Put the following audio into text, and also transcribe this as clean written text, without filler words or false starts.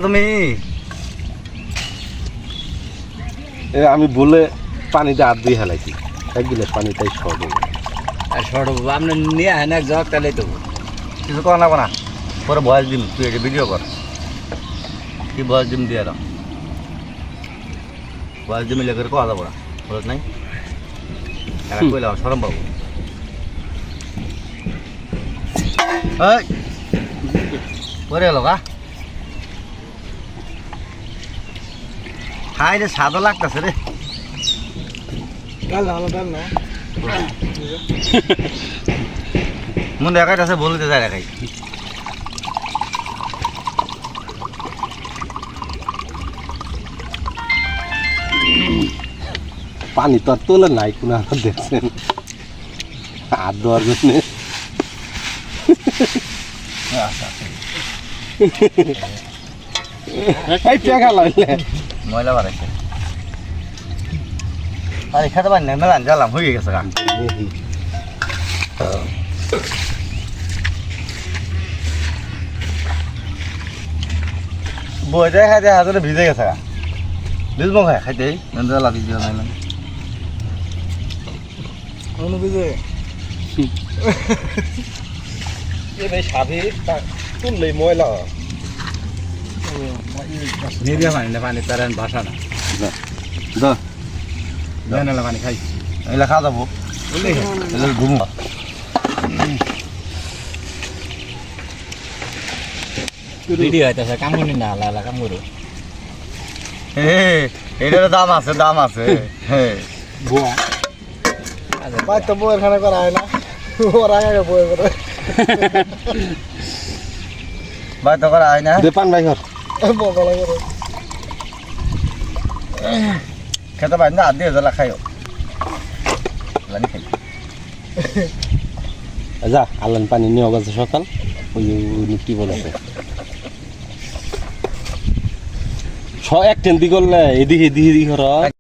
তুমি আমি বলে পানিতে হাত দিয়ে হেলাইছি এক গিলাস পানিটাই শর্ট হবে আর শর্ট হবো আপনি নিয়ে আহেন এক জগ তাহলেই তো কিছু করা লাগবো না পরে বয়স দিম তুই এটা ভিডিও কর কি বয়স দিম দিয়ে এলাম বয়স দিম লেগে কোয়া যাবো না বলত নাই কইলাম সরম পাবো পরে এলো গা খাই রে স্বাদও লাগতেছে রে মন দেখাইতেছে বলতে যায় দেখাই পানি তো আর তোলে নাই কোনো আর দেখছেন হাত দেওয়ার জন্য ময়লা বাড়াইছে আরে খেতে পারি না মেলান জ্বালাম হয়ে গেছে গান বই যায় খাইতে হাতে ভিজে গেছে গা ভিজবো খাই খাইতে জ্বালা ভিজে নাইলাম অনুভিজে সাবি তুললেই ময়লা নিরিয়া পানি না পানি তার ভাষা না পানি খাই এগুলা খাওয়া যাবো ঘুমো ভিডিও হইতেছে কাম করি না আলা কাম করো এটার দাম আছে বুয়া ভাই তো বউয়ের খানা করা হয় না ওর আগে বউয়ের করে ভাই তো করা হয় না পান ভাই ঘর বগলা করে খেতে পারি না দিয়ে জ্বালা খাইও লানি খাই যা আল্লাহ পানি নিয়ে গেছে সকাল ওই কি বলেছে এক টেন্দি করলে এদিকে এদিকে